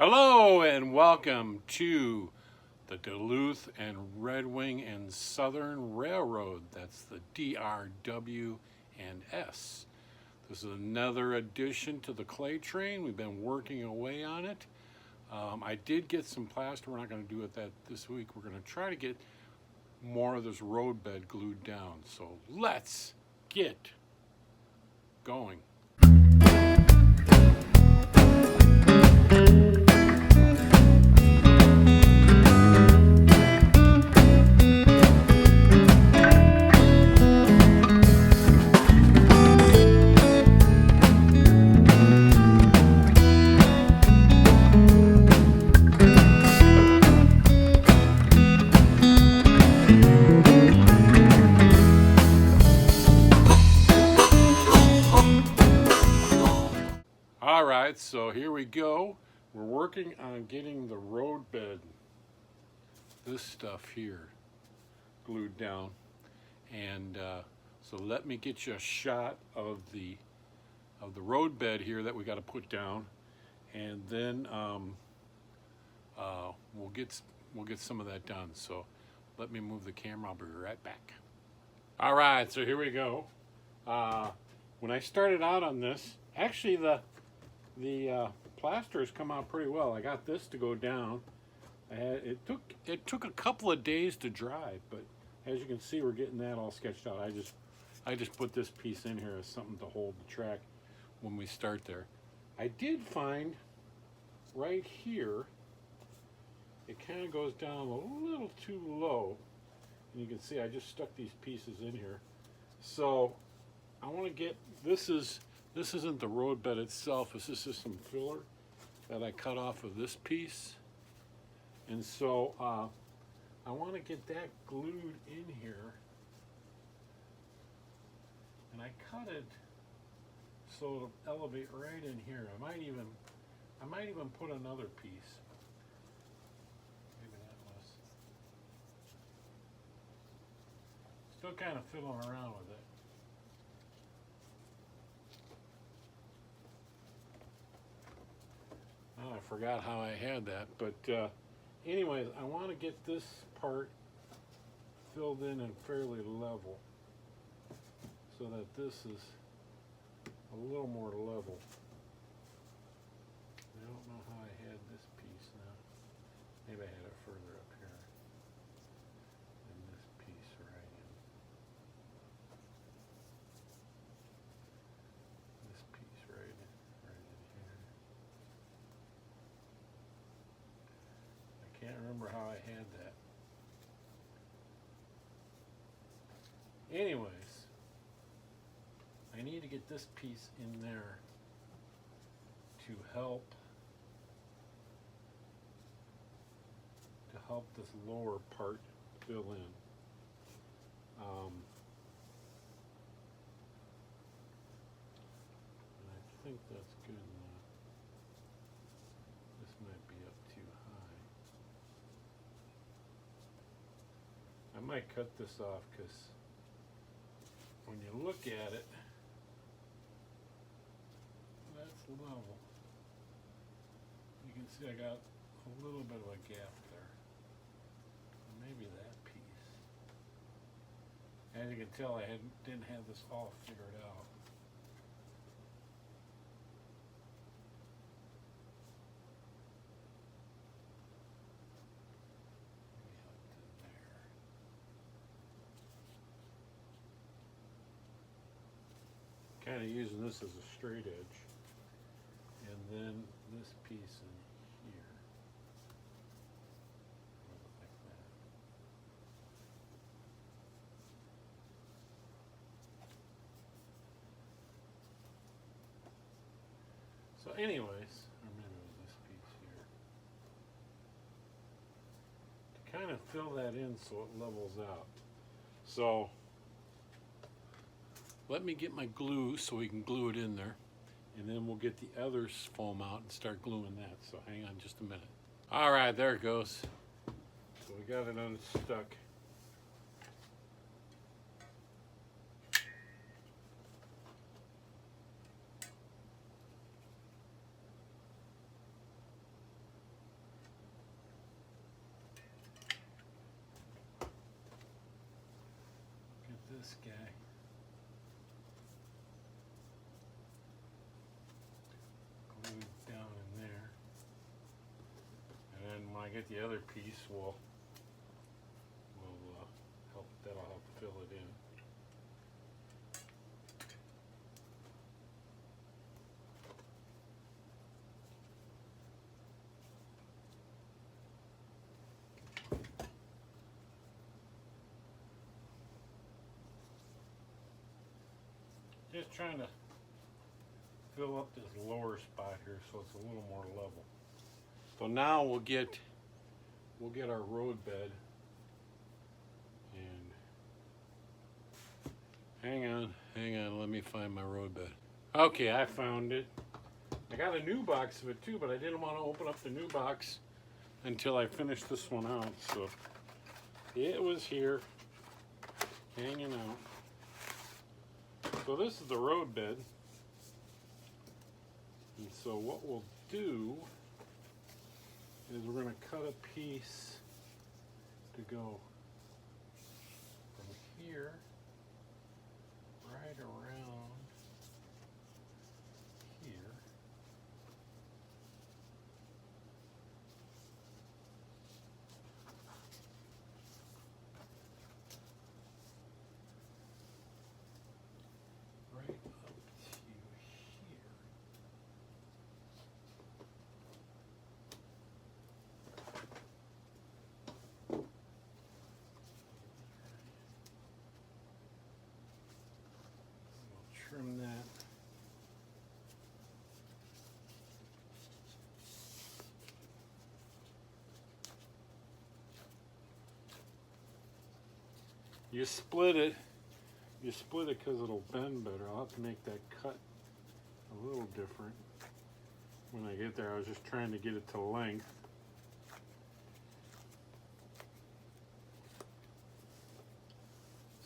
Hello and welcome to the Duluth and Red Wing and Southern Railroad. That's the R.W S. This is another addition to the clay train. We've been working away on it. I did get some plaster. We're not going to do it this week. We're going to try to get more of this road bed glued down. So let's get going. All right, so here we go. We're working on getting the road bed, this stuff here, glued down. And so let me get you a shot of the road bed here that we got to put down, and then we'll get some of that done. So let me move the camera. I'll be right back. All right, so here we go. When I started out on this, actually the plaster has come out pretty well. I got this to go down. It took a couple of days to dry, but as you can see, we're getting that all sketched out. I just put this piece in here as something to hold the track when we start there. I did find right here, it kind of goes down a little too low, and you can see I just stuck these pieces in here. So I want to get this isn't the road bed itself. This is just some filler that I cut off of this piece. And so I want to get that glued in here. And I cut it so it'll elevate right in here. I might even put another piece. Maybe that was. Still kind of fiddling around with it. Oh, I forgot how I had that, but anyways, I want to get this part filled in and fairly level so that this is a little more level. I don't know how I had this piece now. Maybe I had it further up here. And this piece right in. This piece right in here. Can't remember how I had that. Anyways, I need to get this piece in there to help this lower part fill in. And I think that's good enough. This might be up too high. I might cut this off because when you look at it, that's level. You can see I got a little bit of a gap there. Maybe that piece. As you can tell, I didn't have this all figured out. Kind of using this as a straight edge, and then this piece in here, like that. So anyways, or maybe it was this piece here, to kind of fill that in so it levels out. So let me get my glue so we can glue it in there, and then we'll get the other foam out and start gluing that. So hang on just a minute. All right, there it goes. So we got it unstuck. this guy. Glued down in there. And then when I get the other piece, that'll help fill it in. Just trying to fill up this lower spot here so it's a little more level. So now we'll get our road bed, and hang on, let me find my road bed. Okay, I found it. I got a new box of it too, but I didn't want to open up the new box until I finished this one out. So it was here, hanging out. So this is the road bed. And so what we'll do is we're going to cut a piece to go from here right around here. Right up to here. Trim that. You split it because it'll bend better. I'll have to make that cut a little different when I get there. I was just trying to get it to length.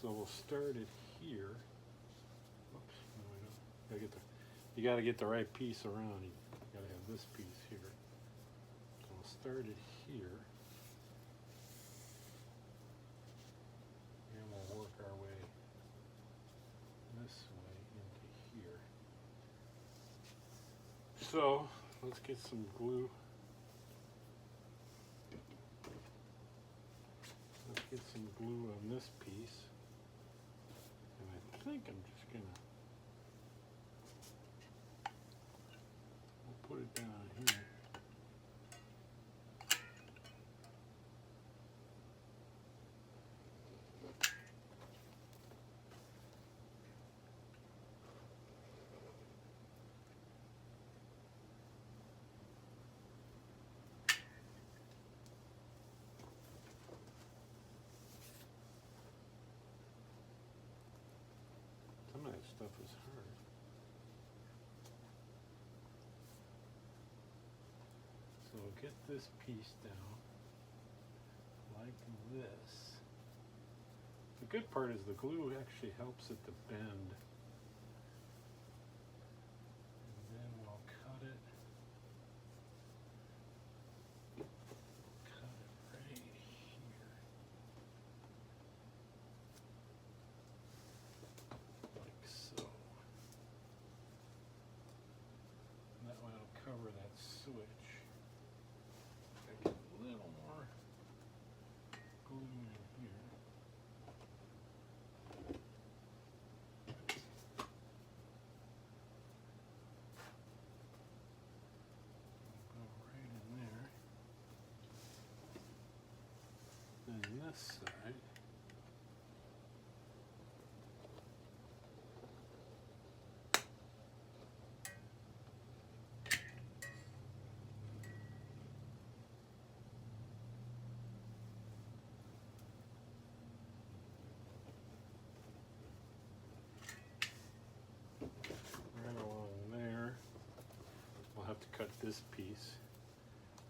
So we'll start it here. Oops, no, I don't. You gotta get the right piece around. You gotta have this piece here. So we'll start it here. And we'll work our way this way into here. So let's get some glue. Let's get some glue on this piece. And I think I'm just gonna put it down here. Some of that stuff is hard. So we'll get this piece down like this. The good part is the glue actually helps it to bend. And then we'll cut it. Cut it right here. Like so. And that way it'll cover that switch. Get a little more glue in here. Go right in there. Then this side. Right along there. We'll have to cut this piece.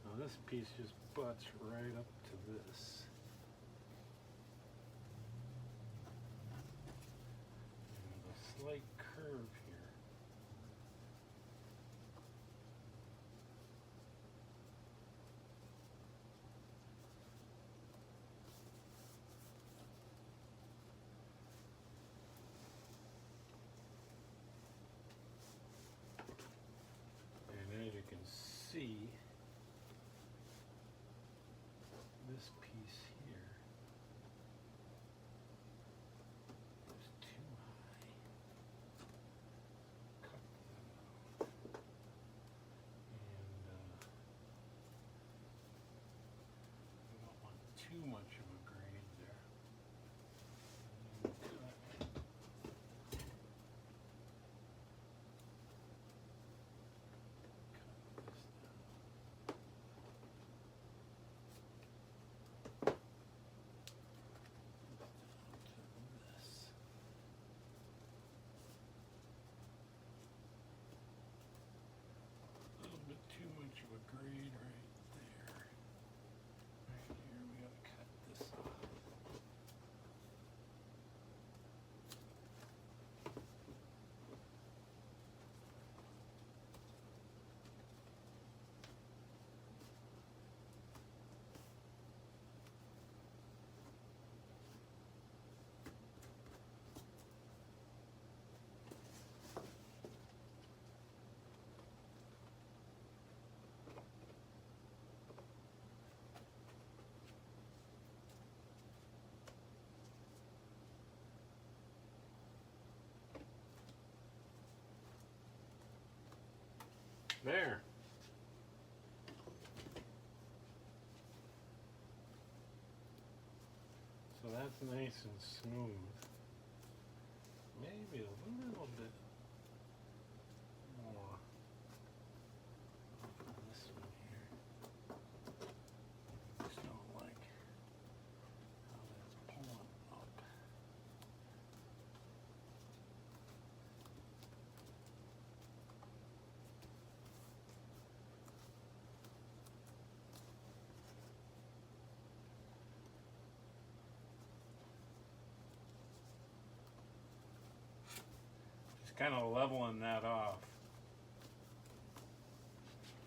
Now this piece just butts right up to this. And a slight curve here. much of a grade there. A little bit too much of a grade right there. Right here, we gotta cut this off. There. So that's nice and smooth. Maybe a little bit more on this one here. I just don't like how that's pulling up. Kind of leveling that off.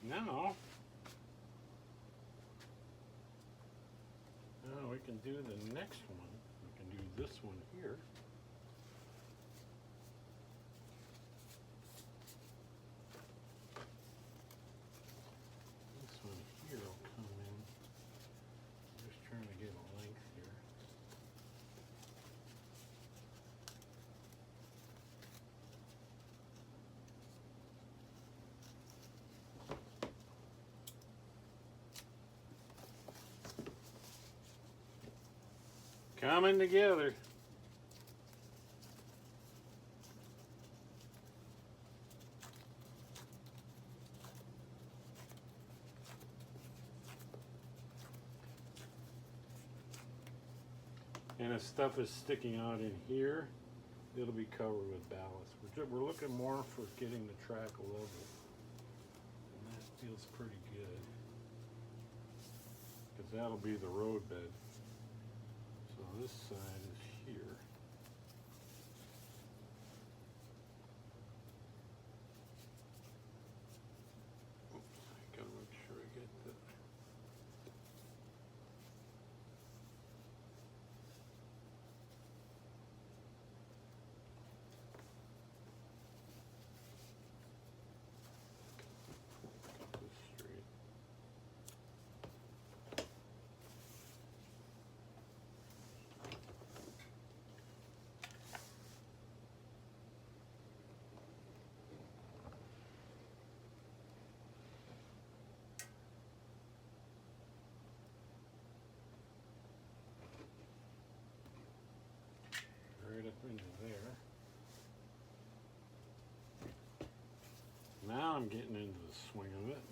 Now we can do the next one. We can do this one here. This one here will come in. I'm just trying to get a length here. Coming together. And if stuff is sticking out in here, it'll be covered with ballast. We're looking more for getting the track level. And that feels pretty good. Because that'll be the road bed. So this side is here. Oops, I gotta make sure I get that. Get this straight. Right up into there. Now I'm getting into the swing of it.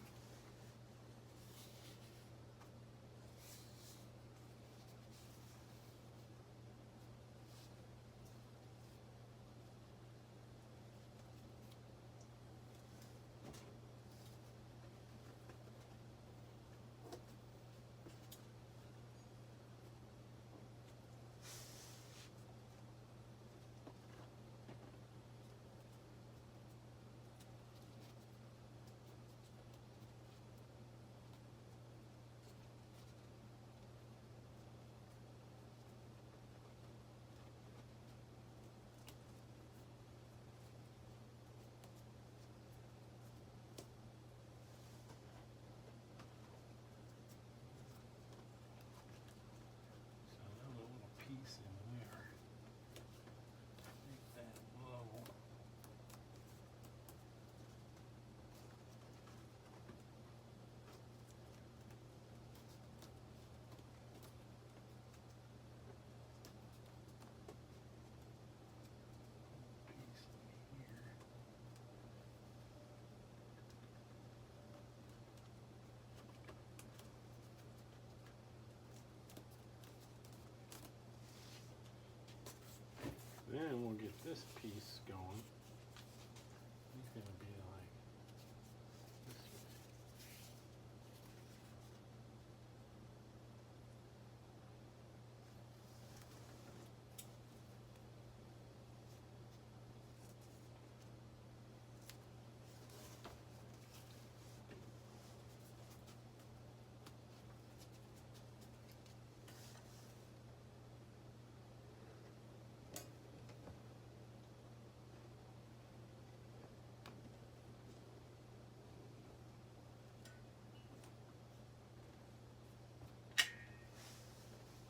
this piece going. He's going to be like this way.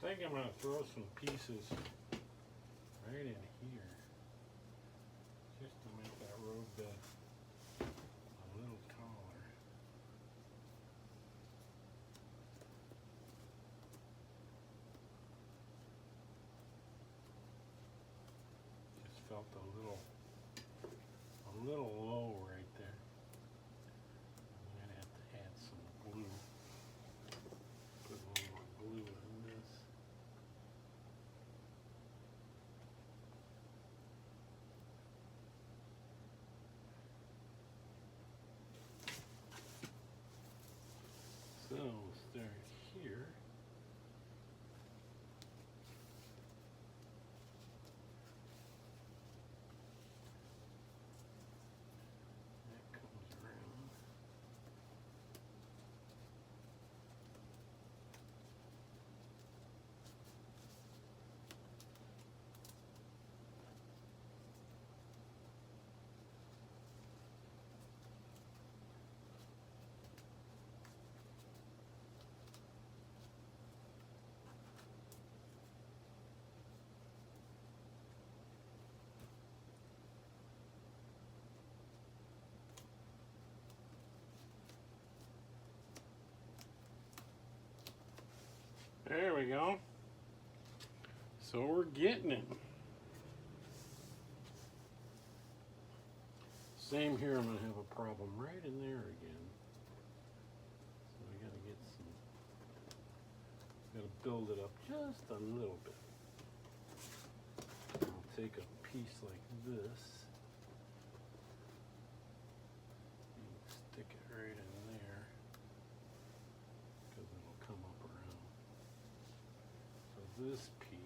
I think I'm going to throw some pieces right in here just to make that road bed a little taller. Just felt a little low right there. I'm going to have to add some glue. Put a little more glue in this. So we'll start here. That comes around. There we go. So we're getting it. Same here, I'm going to have a problem right in there again. So I got to get some, got to build it up just a little bit. I'll take a piece like this and stick it right in there because it'll come up around. So this piece,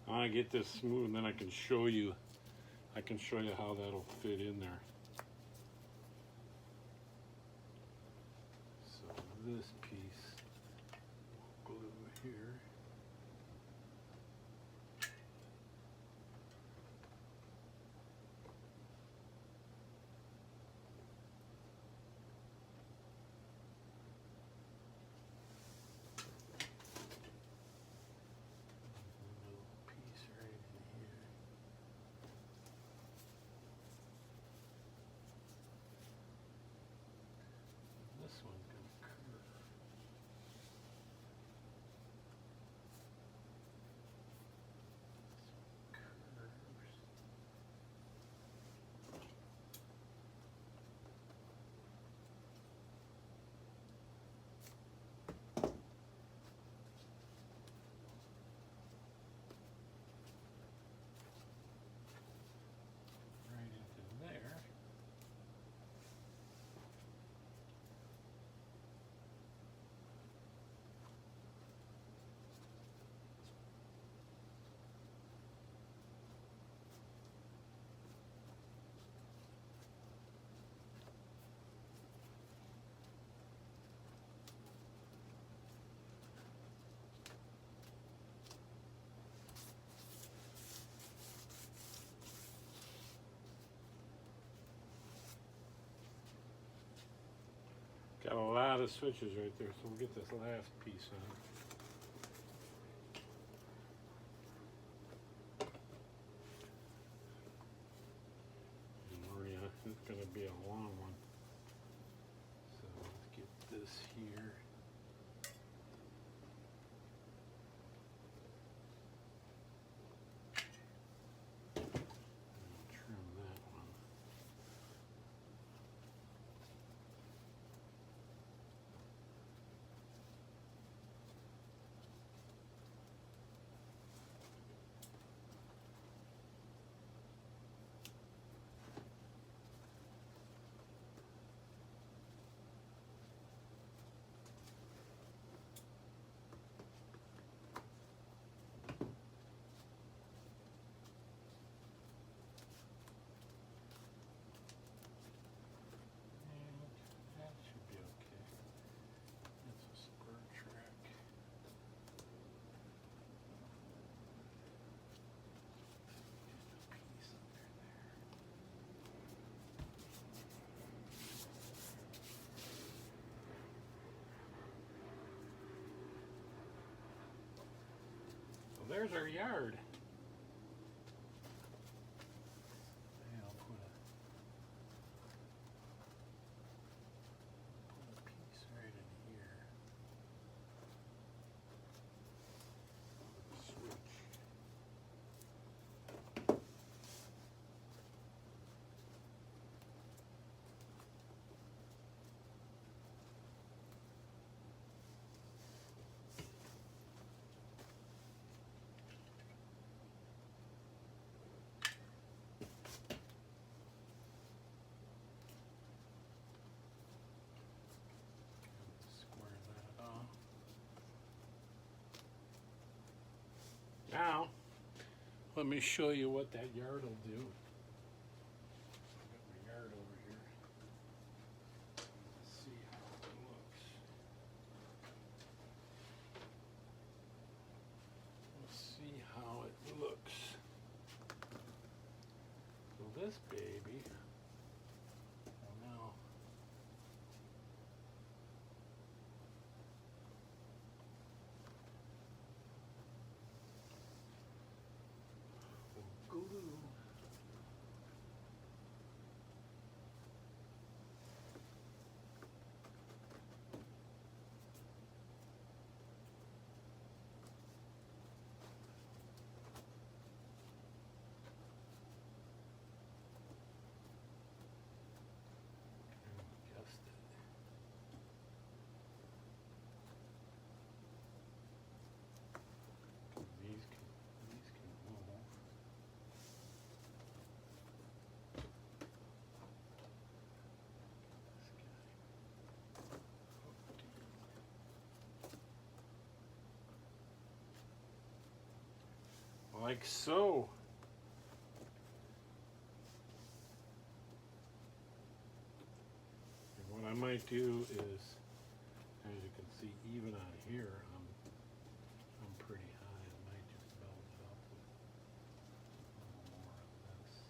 I want to get this smooth, and then I can show you how that'll fit in there. So this piece, glue here. This one's going to curve. Right into there. Got a lot of switches right there, so we'll get this last piece on. this here. Trim that one. That should be okay. That's a spur track. Just a piece under there. Well, there's our yard. And I'll put a piece right in here. Switch. Square that off. Now, let me show you what that yard will do. I've got my yard over here. Let's see how it looks. Let's see how it looks. So this baby, well now, we'll glue. Adjust it. These can move. Like so. And what I might do is, as you can see, even on here, I'm pretty high. I might just belt it up with a little more of this.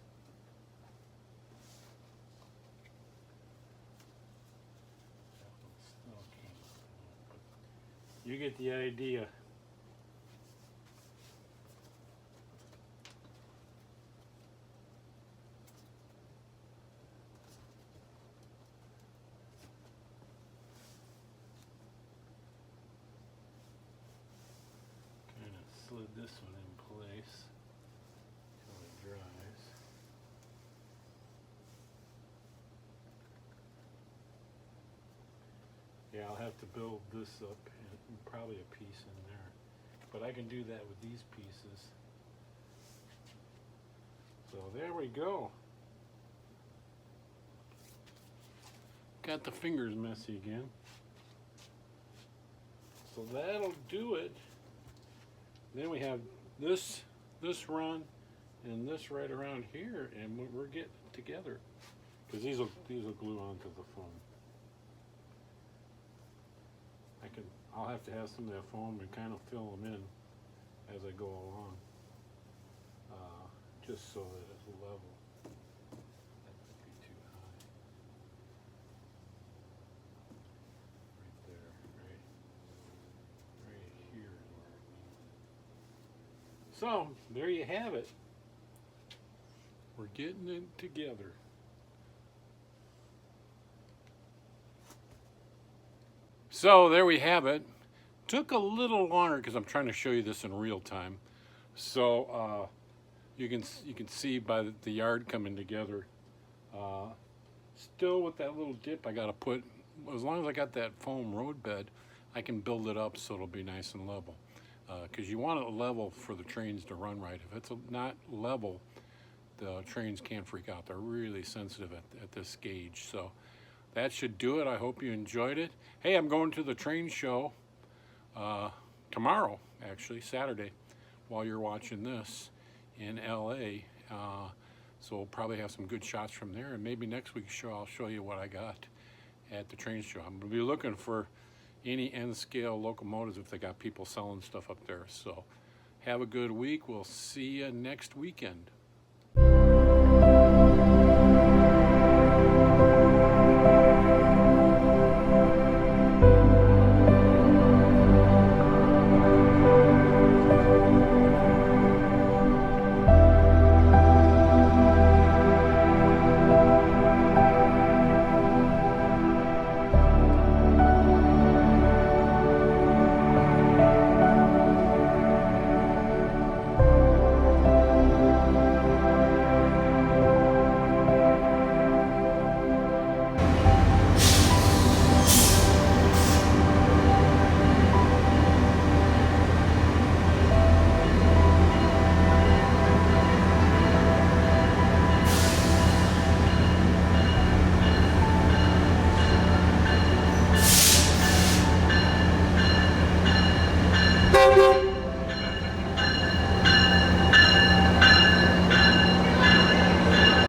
That one still came up a little, but you get the idea. Kind of slid this one in place until it dries. Yeah, I'll have to build this up and probably a piece in there. But I can do that with these pieces. So there we go. Got the fingers messy again. So that'll do it. Then we have this run and this right around here, and we're getting it together. Because these will glue onto the foam. I'll have to have some of that foam and kind of fill them in as I go along, just so that it's level. That might be too high. Right there, right here is where I need it. So there you have it. We're getting it together. So there we have it. Took a little longer because I'm trying to show you this in real time. So you can see by the yard coming together. Still with that little dip I got to put, as long as I got that foam road bed, I can build it up so it'll be nice and level. Because you want it level for the trains to run right. If it's not level, the trains can't freak out. They're really sensitive at this gauge. So that should do it. I hope you enjoyed it. Hey, I'm going to the train show tomorrow, actually, Saturday, while you're watching this in LA. So we'll probably have some good shots from there, and maybe next week's show I'll show you what I got at the train show. I'm going to be looking for any N-scale locomotives if they got people selling stuff up there. So have a good week. We'll see you next weekend.